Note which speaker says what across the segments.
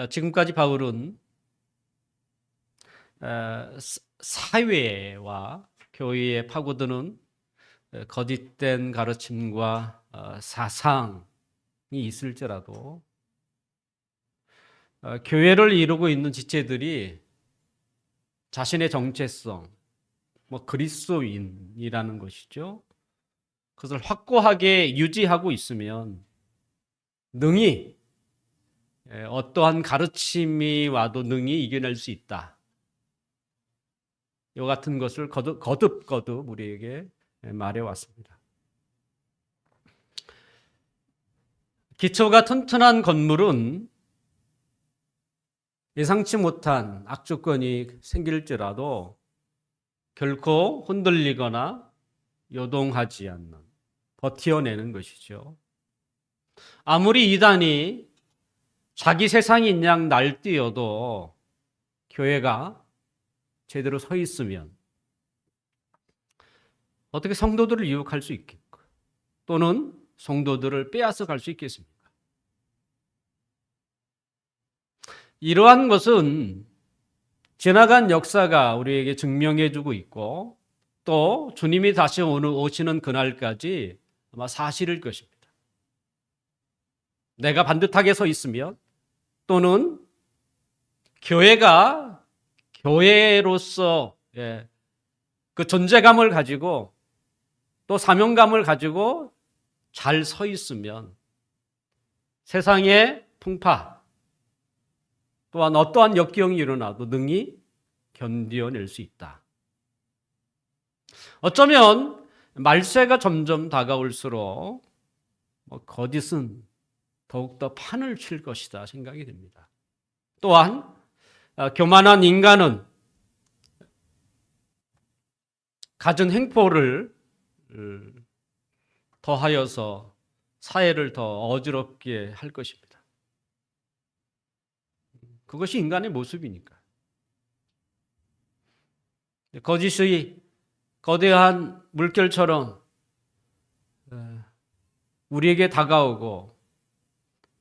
Speaker 1: 지금까지 바울은 사회와 교회에 파고드는 거짓된 가르침과 사상이 있을지라도 교회를 이루고 있는 지체들이 자신의 정체성, 그리스도인이라는 것이죠. 그것을 확고하게 유지하고 있으면 능히 어떠한 가르침이 와도 능히 이겨낼 수 있다. 이 같은 것을 거듭 우리에게 말해왔습니다. 기초가 튼튼한 건물은 예상치 못한 악조건이 생길지라도 결코 흔들리거나 요동하지 않는, 버텨내는 것이죠. 아무리 이단이 자기 세상인 양 날뛰어도 교회가 제대로 서 있으면 어떻게 성도들을 유혹할 수 있겠고, 또는 성도들을 빼앗아 갈 수 있겠습니까? 이러한 것은 지나간 역사가 우리에게 증명해 주고 있고, 또 주님이 다시 오시는 그날까지 아마 사실일 것입니다. 내가 반듯하게 서 있으면, 또는 교회가 교회로서 그 존재감을 가지고 또 사명감을 가지고 잘 서 있으면 세상의 풍파 또한 어떠한 역경이 일어나도 능히 견뎌낼 수 있다. 어쩌면 말세가 점점 다가올수록 거짓은 더욱더 판을 칠 것이다 생각이 됩니다. 또한 교만한 인간은 갖은 횡포를 더하여서 사회를 더 어지럽게 할 것입니다. 그것이 인간의 모습이니까. 거짓의 거대한 물결처럼 우리에게 다가오고,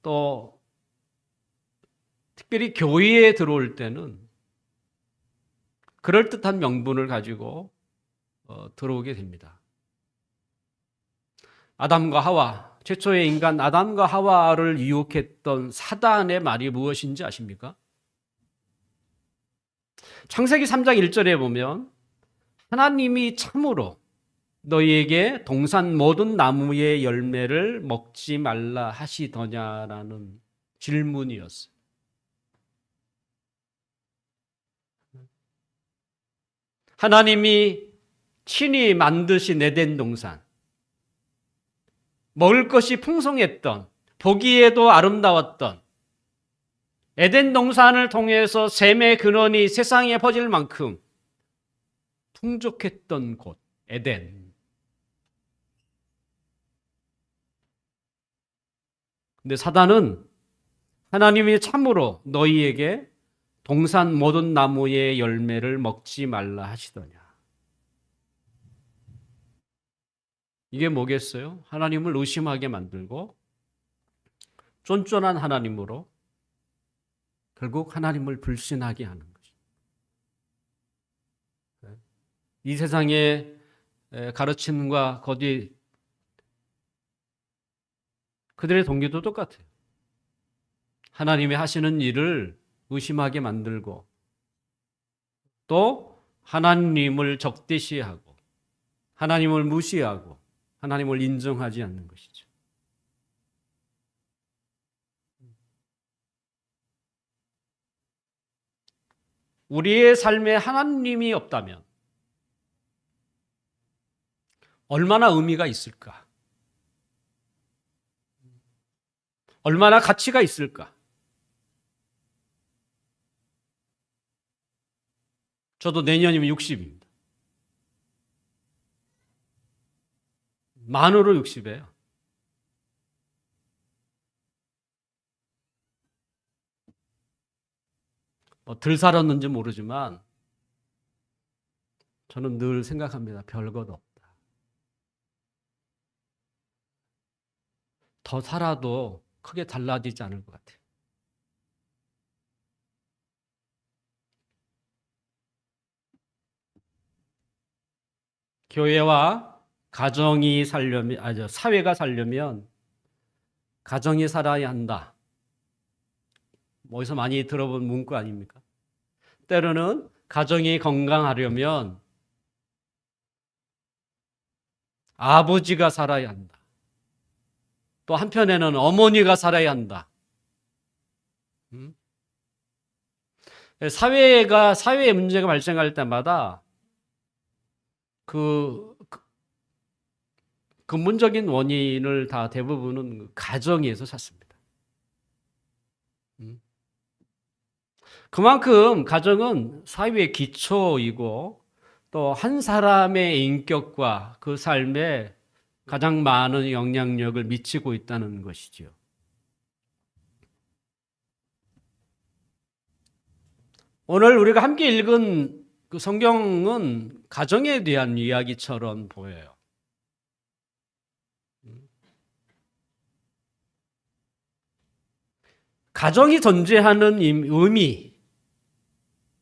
Speaker 1: 또 특별히 교회에 들어올 때는 그럴듯한 명분을 가지고 들어오게 됩니다. 아담과 하와, 최초의 인간 아담과 하와를 유혹했던 사단의 말이 무엇인지 아십니까? 창세기 3장 1절에 보면 하나님이 참으로 너희에게 동산 모든 나무의 열매를 먹지 말라 하시더냐라는 질문이었어요. 하나님이 친히 만드신 에덴 동산, 먹을 것이 풍성했던, 보기에도 아름다웠던 에덴 동산을 통해서 샘의 근원이 세상에 퍼질 만큼 풍족했던 곳, 에덴. 근데 사단은 하나님이 참으로 너희에게 동산 모든 나무의 열매를 먹지 말라 하시더냐. 이게 뭐겠어요? 하나님을 의심하게 만들고 쫀쫀한 하나님으로 결국 하나님을 불신하게 하는 것입니다. 이 세상의 가르침과 거짓, 그들의 동기도 똑같아요. 하나님이 하시는 일을 의심하게 만들고, 또 하나님을 적대시하고 하나님을 무시하고 하나님을 인정하지 않는 것이죠. 우리의 삶에 하나님이 없다면 얼마나 의미가 있을까? 얼마나 가치가 있을까? 저도 내년이면 60입니다. 만으로 60이에요. 덜 살았는지 모르지만 저는 늘 생각합니다. 별것 없다. 더 살아도 크게 달라지지 않을 것 같아요. 교회와 가정이 살려면, 사회가 살려면 가정이 살아야 한다. 어디서 많이 들어본 문구 아닙니까? 때로는 가정이 건강하려면 아버지가 살아야 한다. 또 한편에는 어머니가 살아야 한다. 사회에 문제가 발생할 때마다 근본적인 원인을 다 대부분은 가정에서 찾습니다. 그만큼 가정은 사회의 기초이고 또 한 사람의 인격과 그 삶에 가장 많은 영향력을 미치고 있다는 것이지요. 오늘 우리가 함께 읽은 그 성경은 가정에 대한 이야기처럼 보여요. 가정이 존재하는 의미,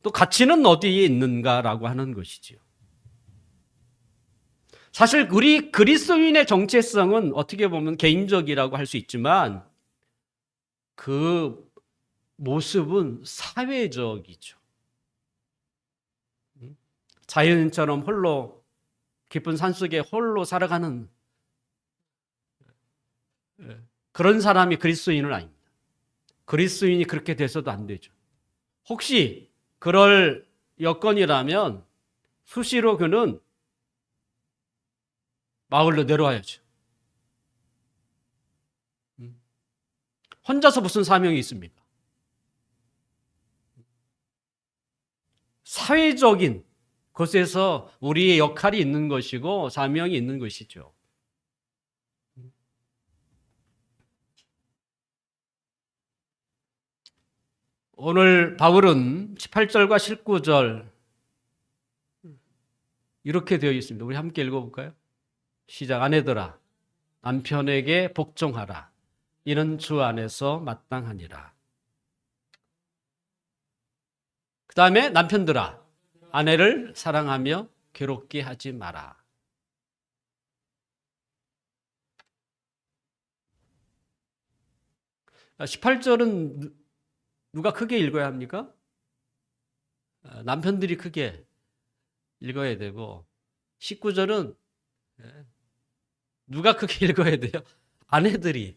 Speaker 1: 또 가치는 어디에 있는가라고 하는 것이지요. 사실 우리 그리스도인의 정체성은 어떻게 보면 개인적이라고 할 수 있지만 그 모습은 사회적이죠. 자연인처럼 홀로 깊은 산속에 홀로 살아가는 그런 사람이 그리스도인은 아닙니다. 그리스도인이 그렇게 돼서도 안 되죠. 혹시 그럴 여건이라면 수시로 그는 마을로 내려와야죠. 혼자서 무슨 사명이 있습니까? 사회적인 곳에서 우리의 역할이 있는 것이고 사명이 있는 것이죠. 오늘 바울은 18절과 19절 이렇게 되어 있습니다. 우리 함께 읽어볼까요? 시작. 아내들아 남편에게 복종하라. 이는 주 안에서 마땅하니라. 그 다음에 남편들아 아내를 사랑하며 괴롭게 하지 마라. 아, 18절은 누가 크게 읽어야 합니까? 남편들이 크게 읽어야 되고 19절은 누가 크게 읽어야 돼요? 아내들이.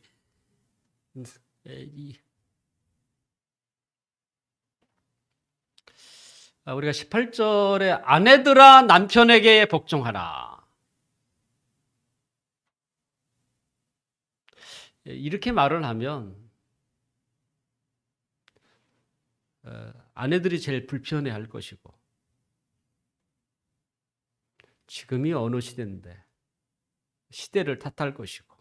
Speaker 1: 우리가 18절에 아내들아 남편에게 복종하라. 이렇게 말을 하면 아내들이 제일 불편해할 것이고 지금이 어느 시대인데 시대를 탓할 것이고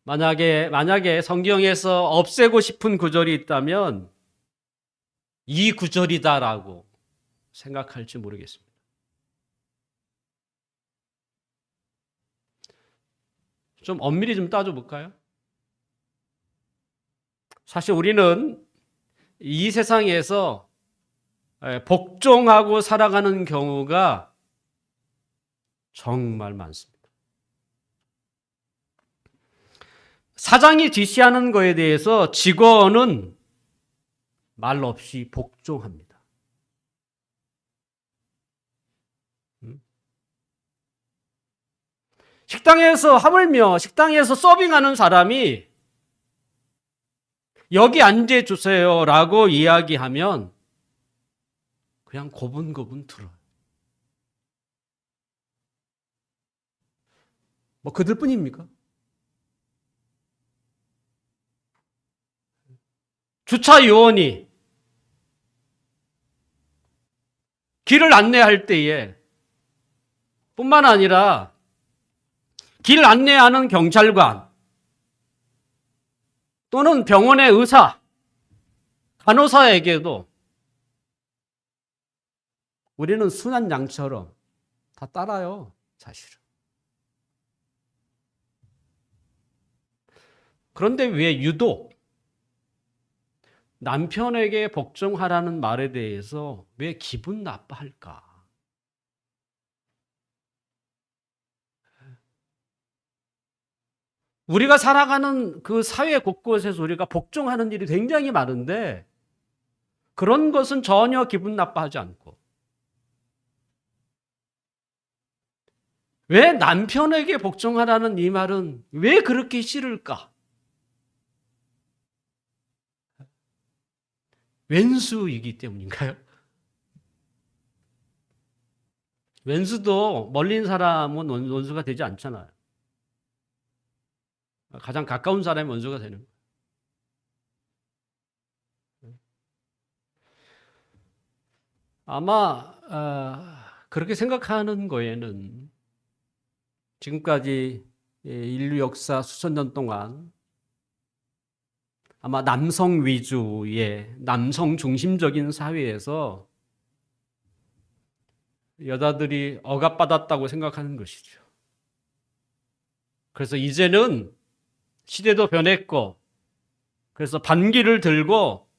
Speaker 1: 만약에 성경에서 없애고 싶은 구절이 있다면 이 구절이다라고 생각할지 모르겠습니다. 좀 엄밀히 좀 따져볼까요? 사실 우리는 이 세상에서 복종하고 살아가는 경우가 정말 많습니다. 사장이 지시하는 거에 대해서 직원은 말 없이 복종합니다. 식당에서 하물며 식당에서 서빙하는 사람이 여기 앉아주세요라고 이야기하면 그냥 고분고분 들어요. 뭐 그들 뿐입니까? 주차 요원이 길을 안내할 때에 뿐만 아니라 길 안내하는 경찰관 또는 병원의 의사, 간호사에게도 우리는 순한 양처럼 다 따라요, 사실은. 그런데 왜 유독 남편에게 복종하라는 말에 대해서 왜 기분 나빠할까? 우리가 살아가는 그 사회 곳곳에서 우리가 복종하는 일이 굉장히 많은데 그런 것은 전혀 기분 나빠하지 않고 왜 남편에게 복종하라는 이 말은 왜 그렇게 싫을까? 왼수이기 때문인가요? 왼수도 멀리 있는 사람은 원수가 되지 않잖아요. 가장 가까운 사람이 원수가 되는 거예요. 아마 그렇게 생각하는 거에는 지금까지 인류 역사 수천 년 동안 아마 남성 위주의 남성 중심적인 사회에서 여자들이 억압받았다고 생각하는 것이죠. 그래서 이제는 시대도 변했고 그래서 반기를 들고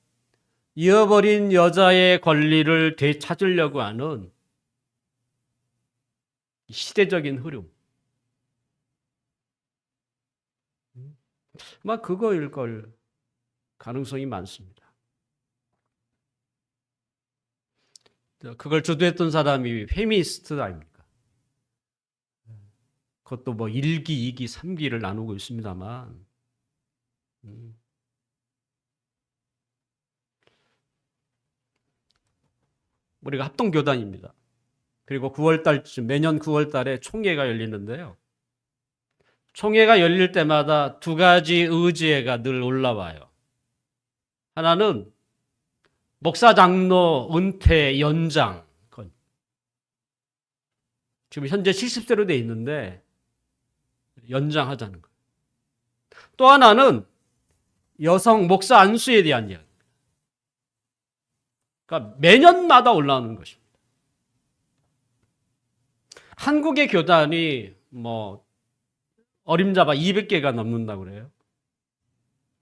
Speaker 1: 잃어버린 여자의 권리를 되찾으려고 하는 시대적인 흐름. 아마 그거일 걸 가능성이 많습니다. 그걸 주도했던 사람이 페미니스트 아닙니까? 그것도 뭐 1기, 2기, 3기를 나누고 있습니다만 우리가 합동교단입니다. 그리고 9월달쯤 매년 9월달에 총회가 열리는데요. 총회가 열릴 때마다 두 가지 의제가 늘 올라와요. 하나는 목사 장로 은퇴 연장. 지금 현재 70세로 돼 있는데 연장하자는 거예요. 또 하나는 여성 목사 안수에 대한 이야기. 그러니까 매년마다 올라오는 것입니다. 한국의 교단이 뭐 어림잡아 200개가 넘는다고 그래요.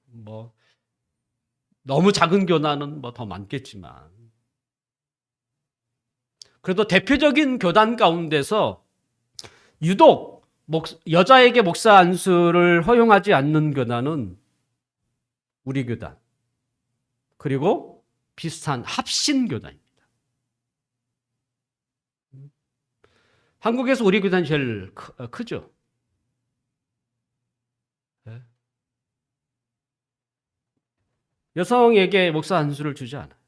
Speaker 1: 뭐 너무 작은 교단은 뭐 더 많겠지만 그래도 대표적인 교단 가운데서 유독 여자에게 목사 안수를 허용하지 않는 교단은 우리 교단 그리고 비슷한 합신 교단입니다. 한국에서 우리 교단이 제일 크죠. 여성에게 목사 안수를 주지 않아요.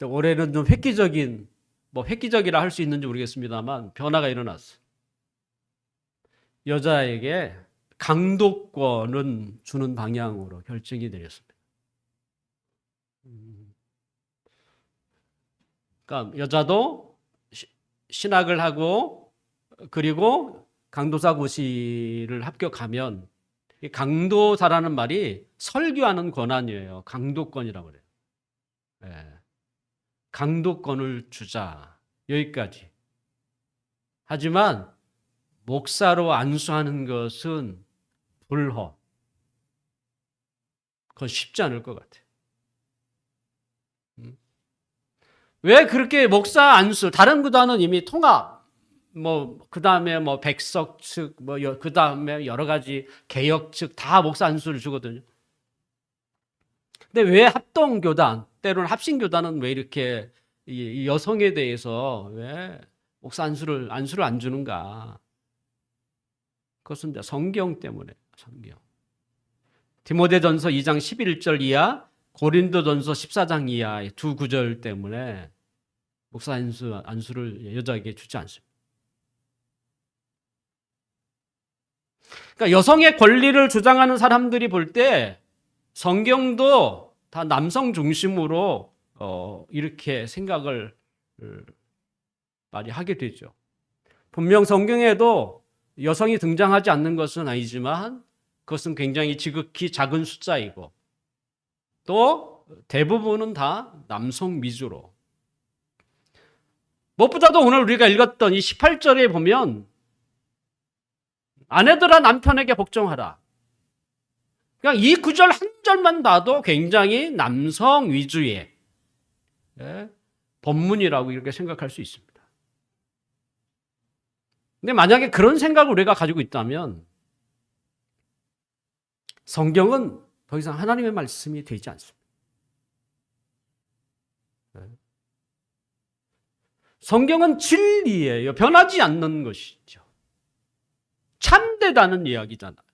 Speaker 1: 올해는 좀 획기적이라 할 수 있는지 모르겠습니다만 변화가 일어났어요. 여자에게 강도권은 주는 방향으로 결정이 내렸습니다. 그러니까 여자도 신학을 하고 그리고 강도사고시를 합격하면 강도사라는 말이 설교하는 권한이에요. 강도권이라고 그래요. 네. 강도권을 주자. 여기까지. 하지만 목사로 안수하는 것은 불허. 그건 쉽지 않을 것 같아요. 왜 그렇게 목사 안수, 다른 교단은 이미 통합, 그 다음에 백석 측, 그 다음에 여러 가지 개혁 측 다 목사 안수를 주거든요. 근데 왜 합동교단, 때로는 합신교단은 왜 이렇게 이 여성에 대해서 왜 목사 안수를 안 주는가? 그것은 성경 때문에, 성경. 디모데전서 2장 11절 이하, 고린도전서 14장 이하의 두 구절 때문에 목사 안수를 여자에게 주지 않습니다. 그러니까 여성의 권리를 주장하는 사람들이 볼 때 성경도 다 남성 중심으로 이렇게 생각을 많이 하게 되죠. 분명 성경에도 여성이 등장하지 않는 것은 아니지만 그것은 굉장히 지극히 작은 숫자이고 또 대부분은 다 남성 위주로. 무엇보다도 오늘 우리가 읽었던 이 18절에 보면 아내들아 남편에게 복종하라. 그냥 이 구절 한 절만 봐도 굉장히 남성 위주의 본문이라고 이렇게 생각할 수 있습니다. 근데 만약에 그런 생각을 우리가 가지고 있다면 성경은 더 이상 하나님의 말씀이 되지 않습니다. 성경은 진리예요. 변하지 않는 것이죠. 참되다는 이야기잖아요.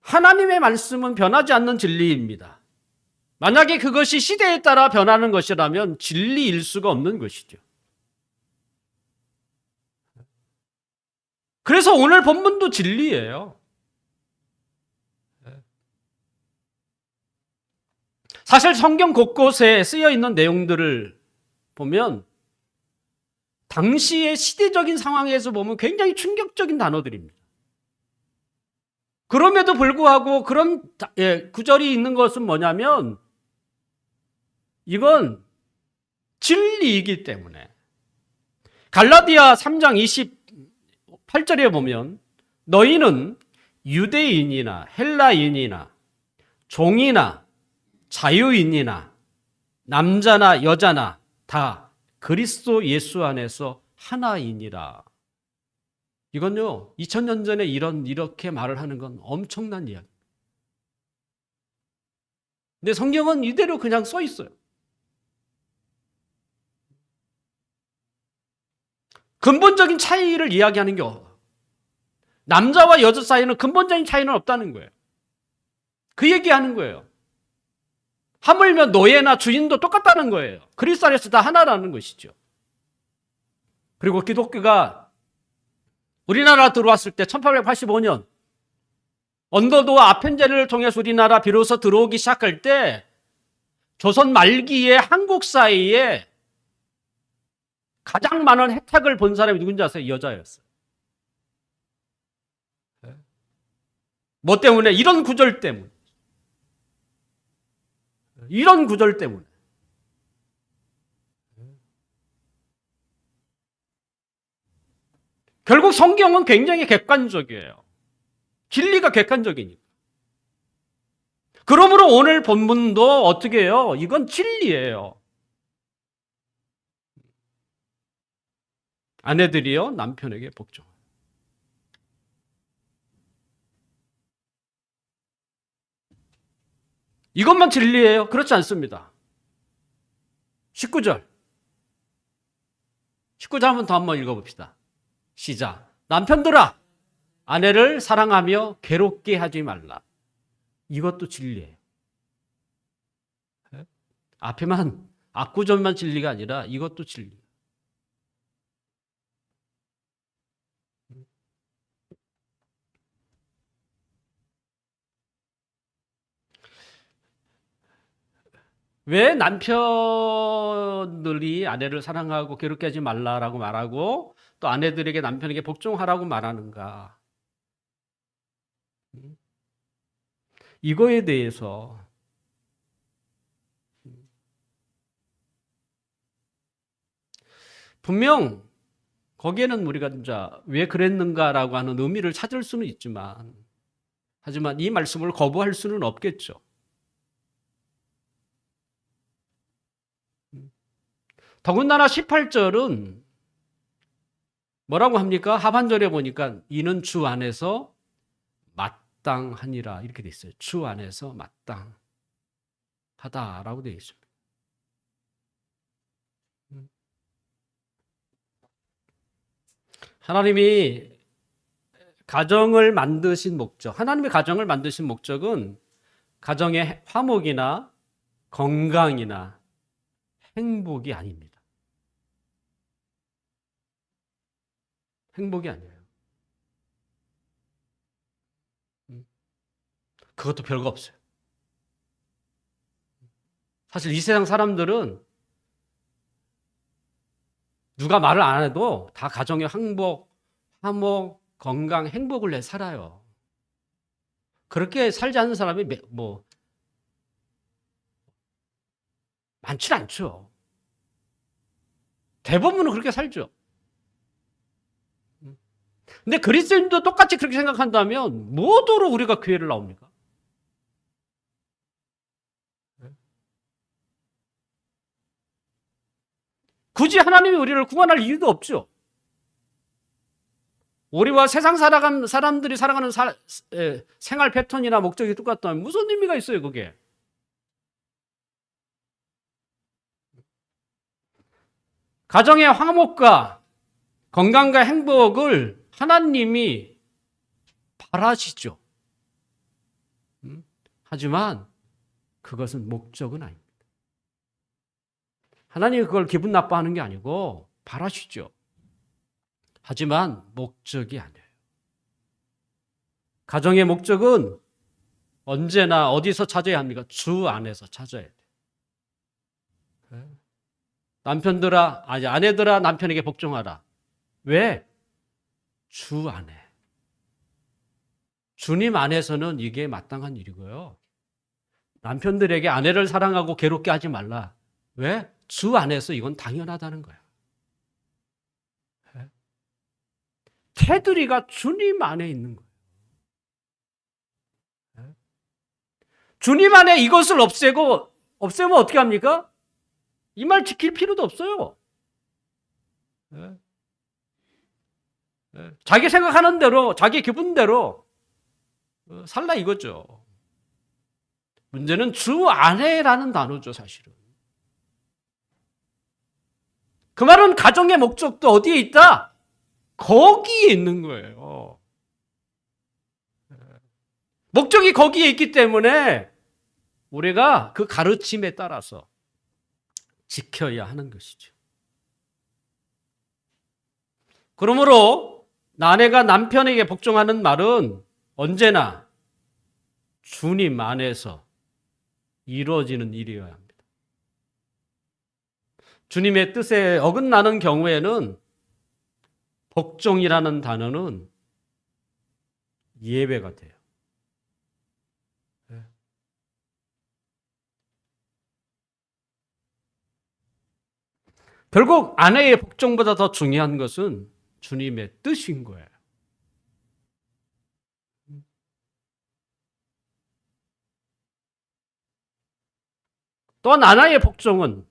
Speaker 1: 하나님의 말씀은 변하지 않는 진리입니다. 만약에 그것이 시대에 따라 변하는 것이라면 진리일 수가 없는 것이죠. 그래서 오늘 본문도 진리예요. 사실 성경 곳곳에 쓰여 있는 내용들을 보면 당시의 시대적인 상황에서 보면 굉장히 충격적인 단어들입니다. 그럼에도 불구하고 그런 구절이 있는 것은 뭐냐면 이건 진리이기 때문에 갈라디아 3장 28절에 보면 너희는 유대인이나 헬라인이나 종이나 자유인이나 남자나 여자나 다 그리스도 예수 안에서 하나이니라. 이건요 2000년 전에 이렇게 말을 하는 건 엄청난 이야기. 근데 성경은 이대로 그냥 써 있어요. 근본적인 차이를 이야기하는 게 남자와 여자 사이는 근본적인 차이는 없다는 거예요. 그 얘기하는 거예요. 하물며 노예나 주인도 똑같다는 거예요. 그리스도 안에서 다 하나라는 것이죠. 그리고 기독교가 우리나라 들어왔을 때 1885년 언더도와 아펜제를 통해서 우리나라 비로소 들어오기 시작할 때 조선 말기에 한국 사이에 가장 많은 혜택을 본 사람이 누군지 아세요? 여자였어요. 뭐 때문에? 이런 구절 때문에. 이런 구절 때문에. 결국 성경은 굉장히 객관적이에요. 진리가 객관적이니까. 그러므로 오늘 본문도 어떻게 해요? 이건 진리예요. 아내들이요 남편에게 복종. 이것만 진리예요? 그렇지 않습니다. 19절. 19절 한번 읽어봅시다. 시작. 남편들아, 아내를 사랑하며 괴롭게 하지 말라. 이것도 진리예요. 앞에만 앞구절만 진리가 아니라 이것도 진리. 왜 남편들이 아내를 사랑하고 괴롭게 하지 말라라고 말하고 또 아내들에게 남편에게 복종하라고 말하는가? 이거에 대해서 분명 거기에는 우리가 진짜 왜 그랬는가라고 하는 의미를 찾을 수는 있지만 하지만 이 말씀을 거부할 수는 없겠죠. 더군다나 18절은 뭐라고 합니까? 하반절에 보니까 이는 주 안에서 마땅하니라 이렇게 돼 있어요. 주 안에서 마땅하다라고 되어 있습니다. 하나님이 가정을 만드신 목적, 하나님의 가정을 만드신 목적은 가정의 화목이나 건강이나 행복이 아닙니다. 행복이 아니에요. 그것도 별거 없어요. 사실 이 세상 사람들은 누가 말을 안 해도 다 가정의 행복, 화목, 건강, 행복을 내 살아요. 그렇게 살지 않는 사람이 많지 않죠. 대부분은 그렇게 살죠. 근데 그리스도인도 똑같이 그렇게 생각한다면 뭐도록 우리가 교회를 나옵니까? 굳이 하나님이 우리를 구원할 이유도 없죠. 우리와 세상 살아가는 사람들이 살아가는 생활 패턴이나 목적이 똑같다면 무슨 의미가 있어요, 그게? 가정의 화목과 건강과 행복을 하나님이 바라시죠. 하지만 그것은 목적은 아닙니다. 하나님이 그걸 기분 나빠하는 게 아니고 바라시죠. 하지만 목적이 아니에요. 가정의 목적은 언제나 어디서 찾아야 합니까? 주 안에서 찾아야 돼요. 아내들아 남편에게 복종하라. 왜? 주 안에. 주님 안에서는 이게 마땅한 일이고요. 남편들에게 아내를 사랑하고 괴롭게 하지 말라. 왜? 주 안에서 이건 당연하다는 거야. 테두리가 주님 안에 있는 거예요. 주님 안에 이것을 없애면 어떻게 합니까? 이 말 지킬 필요도 없어요. 자기 생각하는 대로, 자기 기분대로 살라 이거죠. 문제는 주 안에라는 단어죠, 사실은. 그 말은 가정의 목적도 어디에 있다? 거기에 있는 거예요. 목적이 거기에 있기 때문에 우리가 그 가르침에 따라서 지켜야 하는 것이죠. 그러므로 아내가 남편에게 복종하는 말은 언제나 주님 안에서 이루어지는 일이어야 합니다. 주님의 뜻에 어긋나는 경우에는 복종이라는 단어는 예외가 돼요. 결국 아내의 복종보다 더 중요한 것은 주님의 뜻인 거예요. 또한 아내의 복종은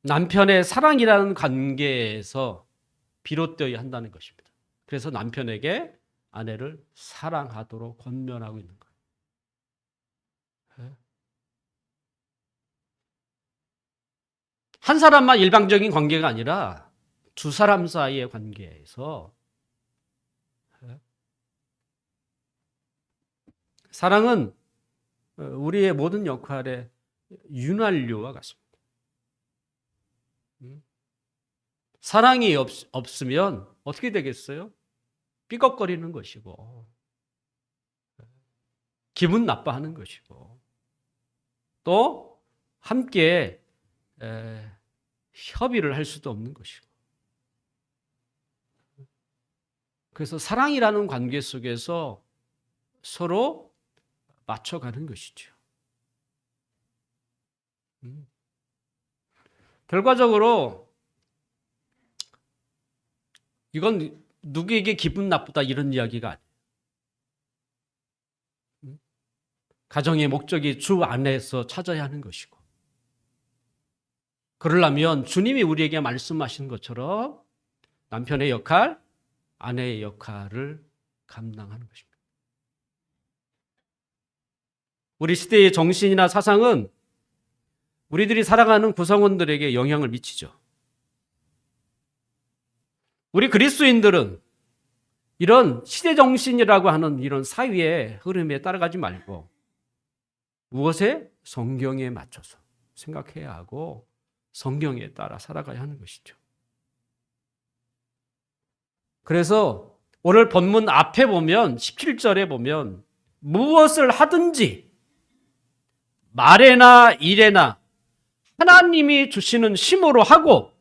Speaker 1: 남편의 사랑이라는 관계에서 비롯되어야 한다는 것입니다. 그래서 남편에게 아내를 사랑하도록 권면하고 있는 거예요. 한 사람만 일방적인 관계가 아니라 두 사람 사이의 관계에서 사랑은 우리의 모든 역할의 윤활유와 같습니다. 사랑이 없으면 어떻게 되겠어요? 삐걱거리는 것이고 기분 나빠하는 것이고 또 함께 협의를 할 수도 없는 것이고 그래서 사랑이라는 관계 속에서 서로 맞춰가는 것이죠. 결과적으로 이건 누구에게 기분 나쁘다 이런 이야기가 아니에요. 가정의 목적이 주 안에서 찾아야 하는 것이고 그러려면 주님이 우리에게 말씀하신 것처럼 남편의 역할, 아내의 역할을 감당하는 것입니다. 우리 시대의 정신이나 사상은 우리들이 살아가는 구성원들에게 영향을 미치죠. 우리 그리스도인들은 이런 시대 정신이라고 하는 이런 사회의 흐름에 따라가지 말고 무엇에? 성경에 맞춰서 생각해야 하고 성경에 따라 살아가야 하는 것이죠. 그래서 오늘 본문 앞에 보면 17절에 보면 무엇을 하든지 말에나 일에나 하나님이 주시는 힘으로 하고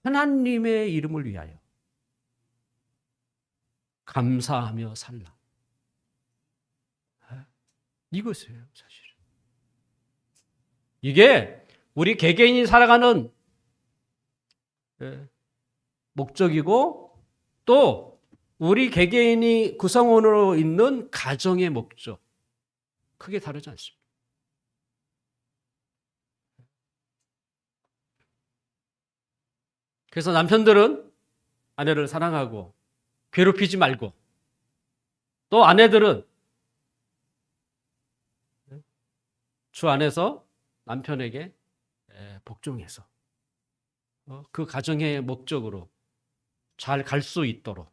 Speaker 1: 하나님의 이름을 위하여 감사하며 살라. 이것이에요, 사실. 이게 우리 개개인이 살아가는 목적이고 또 우리 개개인이 구성원으로 있는 가정의 목적. 크게 다르지 않습니다. 그래서 남편들은 아내를 사랑하고 괴롭히지 말고, 또 아내들은 주 안에서 남편에게 복종해서 그 가정의 목적으로 잘 갈 수 있도록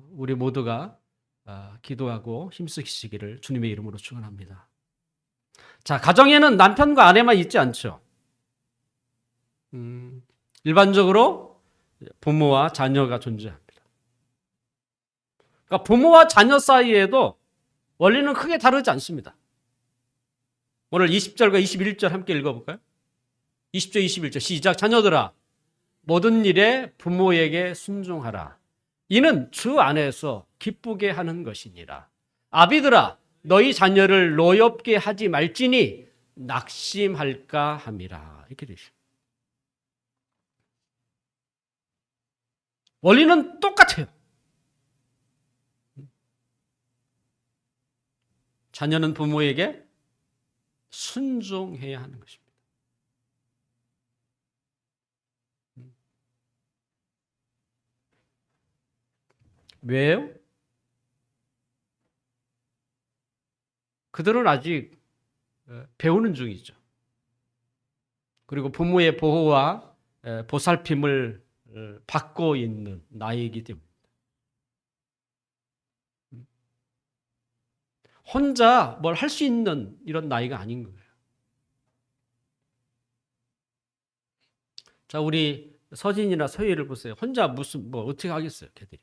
Speaker 1: 우리 모두가 기도하고 힘쓰시기를 주님의 이름으로 축원합니다. 자, 가정에는 남편과 아내만 있지 않죠. 일반적으로 부모와 자녀가 존재합니다. 그러니까 부모와 자녀 사이에도 원리는 크게 다르지 않습니다. 오늘 20절과 21절 함께 읽어볼까요? 20절, 21절 시작. 자녀들아, 모든 일에 부모에게 순종하라. 이는 주 안에서 기쁘게 하는 것이니라. 아비들아, 너희 자녀를 노엽게 하지 말지니 낙심할까 함이라. 이렇게 되죠. 원리는 똑같아요. 자녀는 부모에게 순종해야 하는 것입니다. 왜요? 그들은 아직 배우는 중이죠. 그리고 부모의 보호와 보살핌을 받고 있는 나이이기 때문에 혼자 뭘 할 수 있는 이런 나이가 아닌 거예요. 자, 우리 서진이나 서희를 보세요. 혼자 무슨 뭐 어떻게 하겠어요, 걔들이.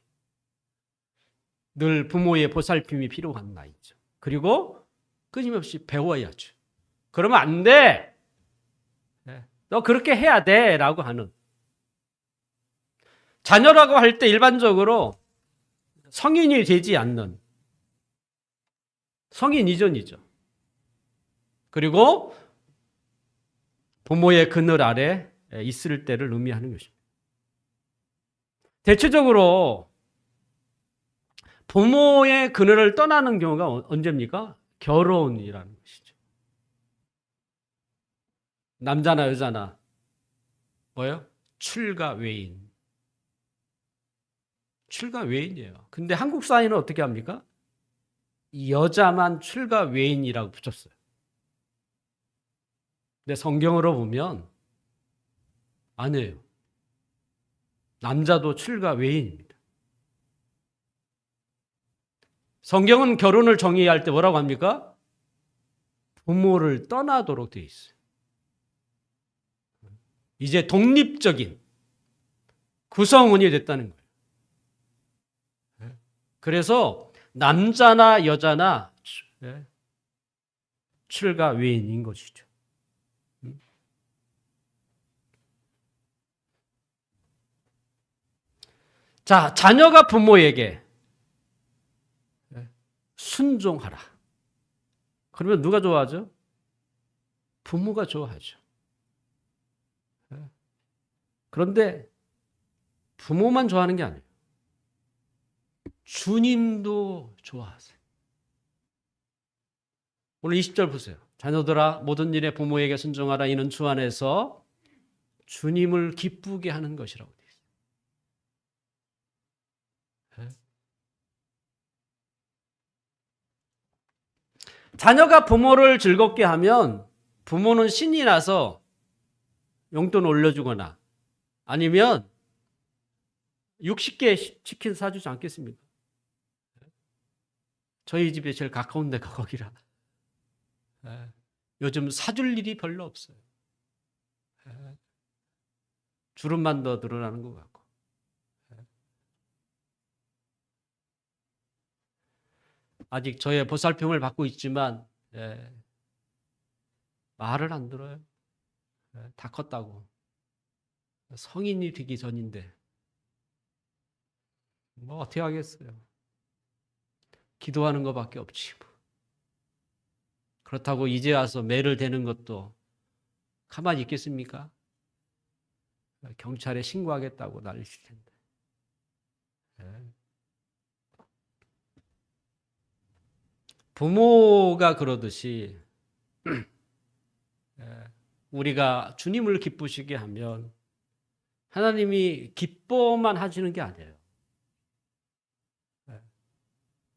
Speaker 1: 늘 부모의 보살핌이 필요한 나이죠. 그리고 끊임없이 배워야죠. 그러면 안 돼. 너 그렇게 해야 돼. 라고 하는. 자녀라고 할 때 일반적으로 성인이 되지 않는 성인 이전이죠. 그리고 부모의 그늘 아래 있을 때를 의미하는 것입니다. 대체적으로 부모의 그늘을 떠나는 경우가 언제입니까? 결혼이라는 것이죠. 남자나 여자나 뭐예요? 출가 외인. 출가 외인이에요. 근데 한국 사회는 어떻게 합니까? 여자만 출가 외인이라고 붙였어요. 근데 성경으로 보면 아니에요. 남자도 출가 외인입니다. 성경은 결혼을 정의할 때 뭐라고 합니까? 부모를 떠나도록 되어 있어요. 이제 독립적인 구성원이 됐다는 거예요. 그래서 남자나 여자나 출가 외인인 것이죠. 자, 자녀가 부모에게 순종하라. 그러면 누가 좋아하죠? 부모가 좋아하죠. 그런데 부모만 좋아하는 게 아니에요. 주님도 좋아하세요. 오늘 20절 보세요. 자녀들아, 모든 일에 부모에게 순종하라. 이는 주 안에서 주님을 기쁘게 하는 것이라고 되어 있어요. 자녀가 부모를 즐겁게 하면 부모는 신이 나서 용돈 올려주거나 아니면 60개 치킨 사주지 않겠습니까? 저희 집에 제일 가까운 데가 거기라. 요즘 사줄 일이 별로 없어요. 주름만 더 늘어나는 것 같고. 아직 저의 보살핌을 받고 있지만 말을 안 들어요. 다 컸다고. 성인이 되기 전인데 뭐 어떻게 하겠어요. 기도하는 것밖에 없지. 그렇다고 이제 와서 매를 대는 것도 가만히 있겠습니까? 경찰에 신고하겠다고 난리칠 텐데. 부모가 그러듯이 우리가 주님을 기쁘시게 하면 하나님이 기뻐만 하시는 게 아니에요.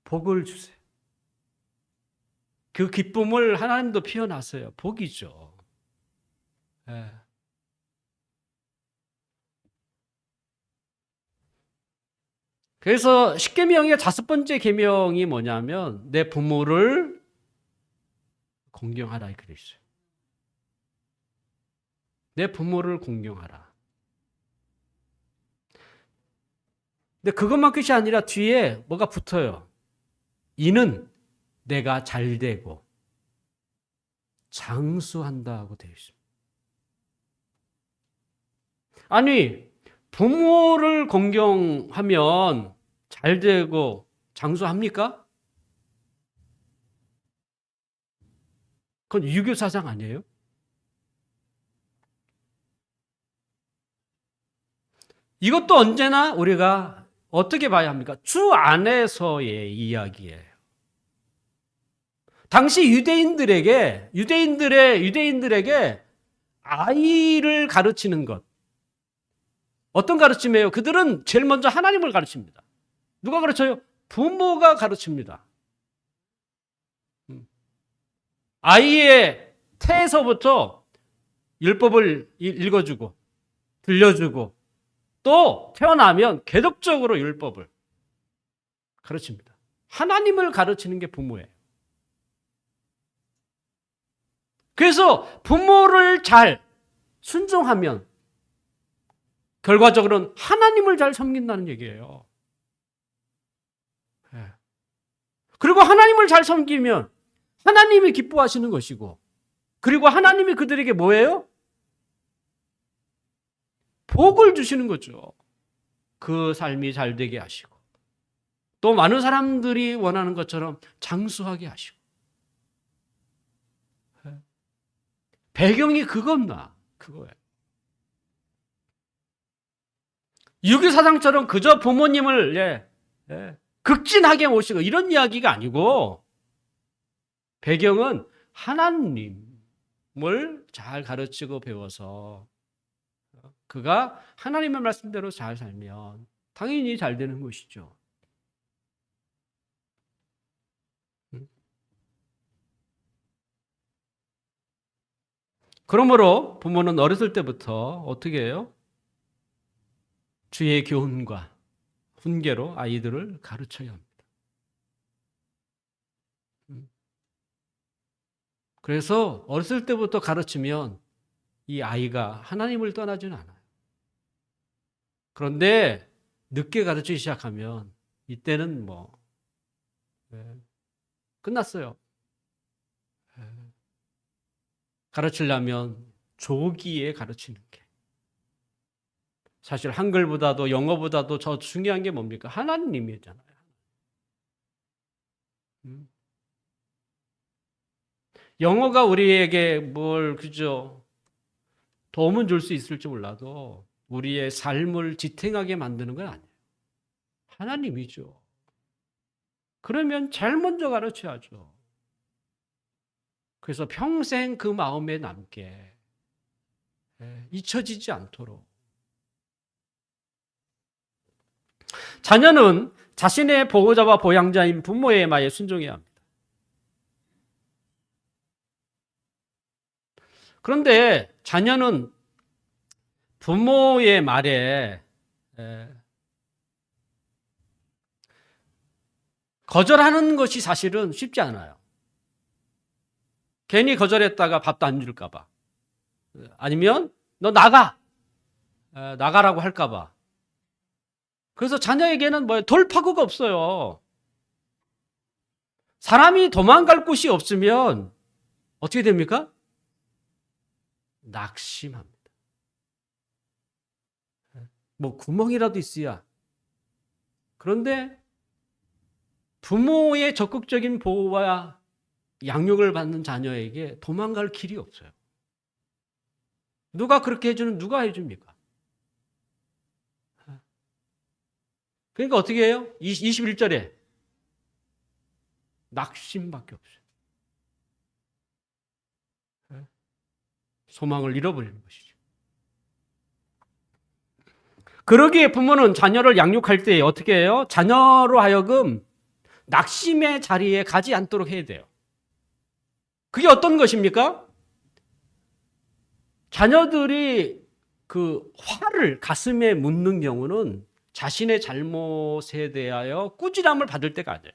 Speaker 1: 복을 주세요. 그 기쁨을 하나님도 표현하세요. 복이죠. 예. 그래서 십계명의 5번째 계명이 뭐냐면 내 부모를 공경하라 이렇게 돼 있어요. 내 부모를 공경하라. 근데 그것만 끝이 아니라 뒤에 뭐가 붙어요. 이는 내가 잘되고 장수한다고 되어 있습니다. 아니, 부모를 공경하면 잘되고 장수합니까? 그건 유교 사상 아니에요? 이것도 언제나 우리가 어떻게 봐야 합니까? 주 안에서의 이야기예요. 당시 유대인들에게 아이를 가르치는 것. 어떤 가르침이에요? 그들은 제일 먼저 하나님을 가르칩니다. 누가 가르쳐요? 부모가 가르칩니다. 아이의 태에서부터 율법을 읽어주고 들려주고 또 태어나면 계속적으로 율법을 가르칩니다. 하나님을 가르치는 게 부모예요. 그래서 부모를 잘 순종하면 결과적으로는 하나님을 잘 섬긴다는 얘기예요. 그리고 하나님을 잘 섬기면 하나님이 기뻐하시는 것이고, 그리고 하나님이 그들에게 뭐예요? 복을 주시는 거죠. 그 삶이 잘 되게 하시고, 또 많은 사람들이 원하는 것처럼 장수하게 하시고. 배경이 그겁나, 그거예요. 유교 사상처럼 그저 부모님을 극진하게 모시고 이런 이야기가 아니고, 배경은 하나님을 잘 가르치고 배워서 그가 하나님의 말씀대로 잘 살면 당연히 잘 되는 것이죠. 그러므로 부모는 어렸을 때부터 어떻게 해요? 주의 교훈과 훈계로 아이들을 가르쳐야 합니다. 그래서 어렸을 때부터 가르치면 이 아이가 하나님을 떠나지는 않아요. 그런데 늦게 가르치기 시작하면 이때는 끝났어요. 가르치려면 조기에 가르치는 게. 사실 한글보다도 영어보다도 더 중요한 게 뭡니까? 하나님이잖아요. 영어가 우리에게 그죠? 도움은 줄 수 있을지 몰라도 우리의 삶을 지탱하게 만드는 건 아니에요. 하나님이죠. 그러면 제일 먼저 가르쳐야죠. 그래서 평생 그 마음에 남게 잊혀지지 않도록. 자녀는 자신의 보호자와 보양자인 부모의 말에 순종해야 합니다. 그런데 자녀는 부모의 말에 거절하는 것이 사실은 쉽지 않아요. 괜히 거절했다가 밥도 안 줄까 봐. 아니면 너 나가라고 할까 봐. 그래서 자녀에게는 돌파구가 없어요. 사람이 도망갈 곳이 없으면 어떻게 됩니까? 낙심합니다. 구멍이라도 있어야. 그런데 부모의 적극적인 보호와 양육을 받는 자녀에게 도망갈 길이 없어요. 누가 그렇게 해주는 누가 해줍니까? 그러니까 어떻게 해요? 21절에 낙심밖에 없어요. 소망을 잃어버리는 것이죠. 그러기에 부모는 자녀를 양육할 때 어떻게 해요? 자녀로 하여금 낙심의 자리에 가지 않도록 해야 돼요. 그게 어떤 것입니까? 자녀들이 그 화를 가슴에 묻는 경우는 자신의 잘못에 대하여 꾸지람을 받을 때가 아니에요.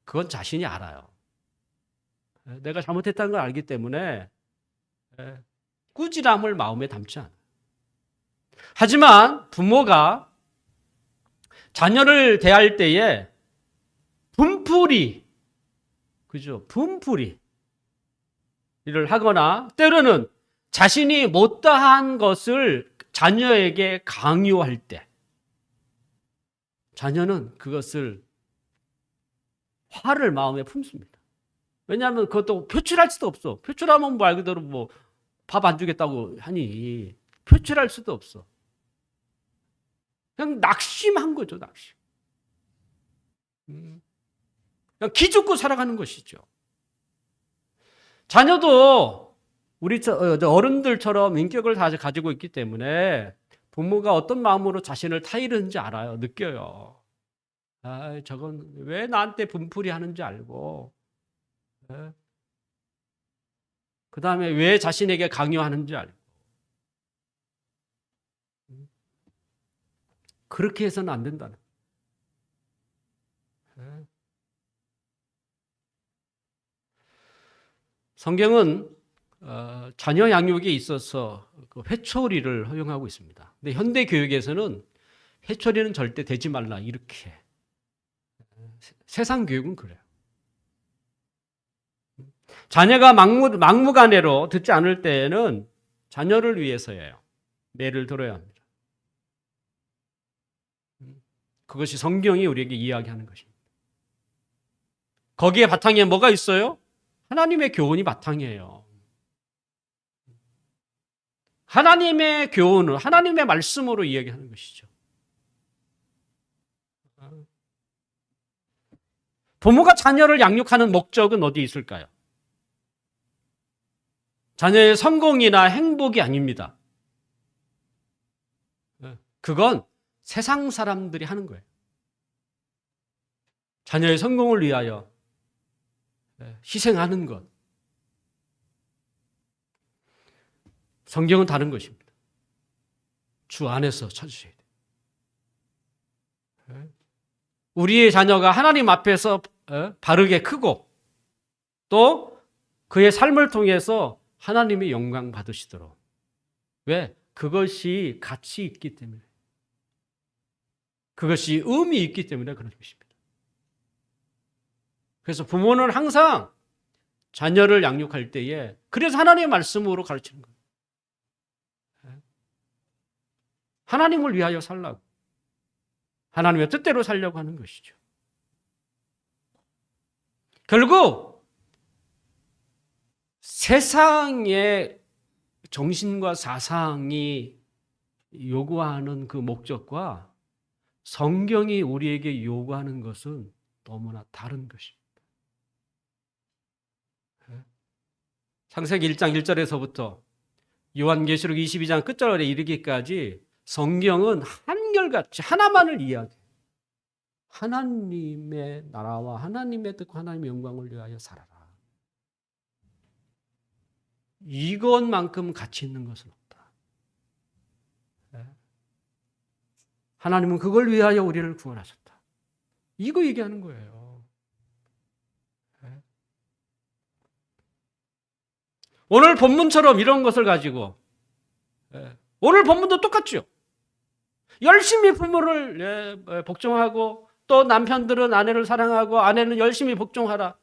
Speaker 1: 그건 자신이 알아요. 내가 잘못했다는 걸 알기 때문에 꾸지람을 마음에 담지 않아요. 하지만 부모가 자녀를 대할 때에 분풀이, 그죠? 분풀이를 하거나 때로는 자신이 못다한 것을 자녀에게 강요할 때 자녀는 그것을 화를 마음에 품습니다. 왜냐하면 그것도 표출할 수도 없어. 표출하면 말 그대로 뭐 밥 안 주겠다고 하니 표출할 수도 없어. 그냥 낙심한 거죠, 낙심. 그냥 기죽고 살아가는 것이죠. 자녀도 우리 어른들처럼 인격을 다 가지고 있기 때문에 부모가 어떤 마음으로 자신을 타이르는지 알아요. 느껴요. 아, 저건 왜 나한테 분풀이 하는지 알고, 그 다음에 왜 자신에게 강요하는지 알고. 그렇게 해서는 안 된다는. 성경은 자녀 양육에 있어서 그 회초리를 허용하고 있습니다. 근데 현대 교육에서는 회초리는 절대 대지 말라 이렇게. 세상 교육은 그래요. 자녀가 막무가내로 듣지 않을 때에는 자녀를 위해서예요. 매를 들어야 합니다. 그것이 성경이 우리에게 이야기하는 것입니다. 거기에 바탕에 뭐가 있어요? 하나님의 교훈이 바탕이에요. 하나님의 교훈을 하나님의 말씀으로 이야기하는 것이죠. 부모가 자녀를 양육하는 목적은 어디 있을까요? 자녀의 성공이나 행복이 아닙니다. 그건 세상 사람들이 하는 거예요. 자녀의 성공을 위하여 희생하는 것. 성경은 다른 것입니다. 주 안에서 찾으셔야 돼요. 우리의 자녀가 하나님 앞에서 바르게 크고 또 그의 삶을 통해서 하나님의 영광 받으시도록. 왜? 그것이 가치 있기 때문에. 그것이 의미 있기 때문에 그런 것입니다. 그래서 부모는 항상 자녀를 양육할 때에 그래서 하나님의 말씀으로 가르치는 거예요. 하나님을 위하여 살라고. 하나님의 뜻대로 살려고 하는 것이죠. 결국 세상의 정신과 사상이 요구하는 그 목적과 성경이 우리에게 요구하는 것은 너무나 다른 것입니다. 창세기 1장 1절에서부터 요한계시록 22장 끝절에 이르기까지 성경은 한결같이 하나만을 이야기해요. 하나님의 나라와 하나님의 뜻과 하나님의 영광을 위하여 살아라. 이것만큼 가치 있는 것은 없다. 하나님은 그걸 위하여 우리를 구원하셨다. 이거 얘기하는 거예요. 오늘 본문처럼 이런 것을 가지고 오늘 본문도 똑같죠. 열심히 부모를 복종하고 또 남편들은 아내를 사랑하고 아내는 열심히 복종하라.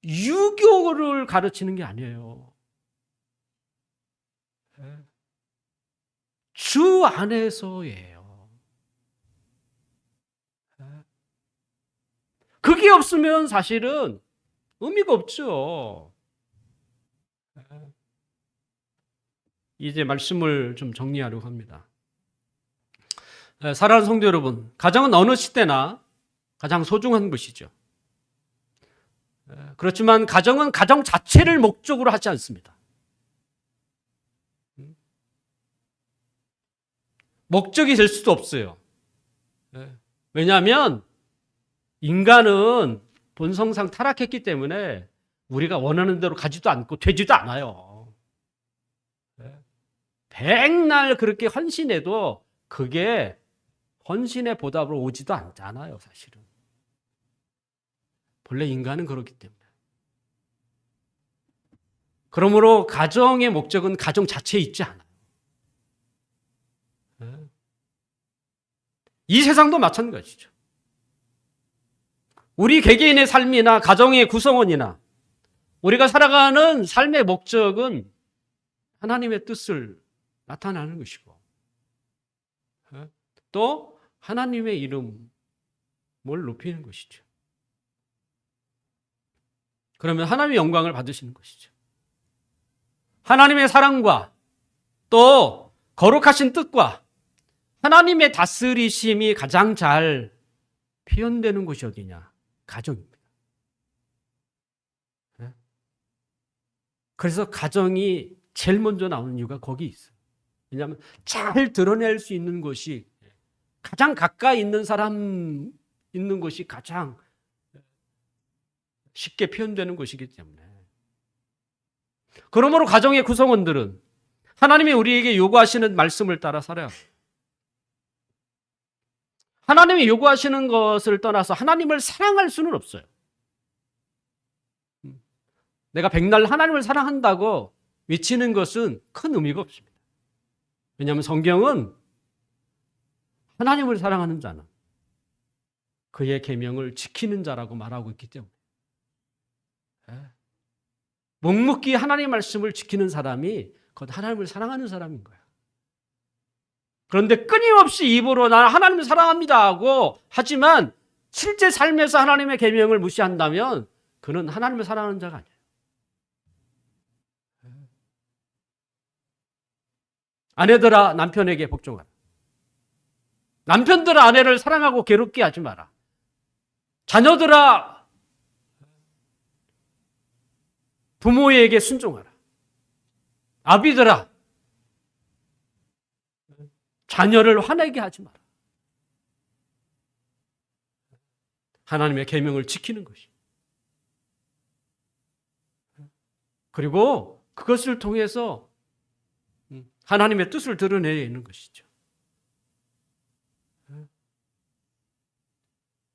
Speaker 1: 유교를 가르치는 게 아니에요. 주 안에서예요. 그게 없으면 사실은 의미가 없죠. 이제 말씀을 좀 정리하려고 합니다. 사랑하는 성도 여러분, 가정은 어느 시대나 가장 소중한 것이죠. 그렇지만 가정은 가정 자체를 목적으로 하지 않습니다. 목적이 될 수도 없어요. 왜냐하면 인간은 본성상 타락했기 때문에 우리가 원하는 대로 가지도 않고 되지도 않아요. 백날 그렇게 헌신해도 그게 헌신의 보답으로 오지도 않잖아요, 사실은. 본래 인간은 그렇기 때문에. 그러므로 가정의 목적은 가정 자체에 있지 않아요. 이 세상도 마찬가지죠. 우리 개개인의 삶이나 가정의 구성원이나 우리가 살아가는 삶의 목적은 하나님의 뜻을 나타내는 것이고 또 하나님의 이름을 높이는 것이죠. 그러면 하나님의 영광을 받으시는 것이죠. 하나님의 사랑과 또 거룩하신 뜻과 하나님의 다스리심이 가장 잘 표현되는 곳이 어디냐? 가정입니다. 그래서 가정이 제일 먼저 나오는 이유가 거기 있어요. 왜냐하면 잘 드러낼 수 있는 곳이 가장 가까이 있는 사람 있는 곳이 가장 쉽게 표현되는 곳이기 때문에. 그러므로 가정의 구성원들은 하나님이 우리에게 요구하시는 말씀을 따라 살아야 합니다. 하나님이 요구하시는 것을 떠나서 하나님을 사랑할 수는 없어요. 내가 백날 하나님을 사랑한다고 외치는 것은 큰 의미가 없습니다. 왜냐하면 성경은 하나님을 사랑하는 자는 그의 계명을 지키는 자라고 말하고 있기 때문에 묵묵히 하나님의 말씀을 지키는 사람이 곧 하나님을 사랑하는 사람인 거예요. 그런데 끊임없이 입으로 나는 하나님을 사랑합니다 하고 하지만 실제 삶에서 하나님의 계명을 무시한다면 그는 하나님을 사랑하는 자가 아니에요. 아내들아 남편에게 복종하라. 남편들아 아내를 사랑하고 괴롭게 하지 마라. 자녀들아 부모에게 순종하라. 아비들아 자녀를 화내게 하지 마라. 하나님의 계명을 지키는 것이. 그리고 그것을 통해서 하나님의 뜻을 드러내야 하는 것이죠.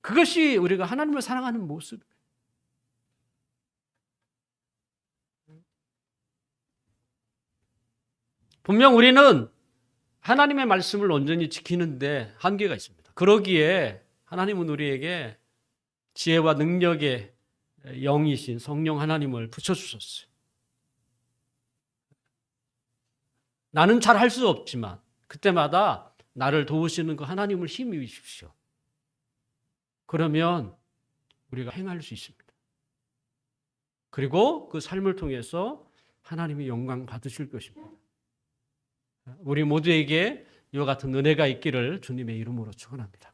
Speaker 1: 그것이 우리가 하나님을 사랑하는 모습이에요. 분명 우리는 하나님의 말씀을 온전히 지키는데 한계가 있습니다. 그러기에 하나님은 우리에게 지혜와 능력의 영이신 성령 하나님을 붙여주셨어요. 나는 잘 할 수 없지만 그때마다 나를 도우시는 그 하나님을 힘입어 주십시오. 그러면 우리가 행할 수 있습니다. 그리고 그 삶을 통해서 하나님의 영광 받으실 것입니다. 우리 모두에게 이와 같은 은혜가 있기를 주님의 이름으로 축원합니다.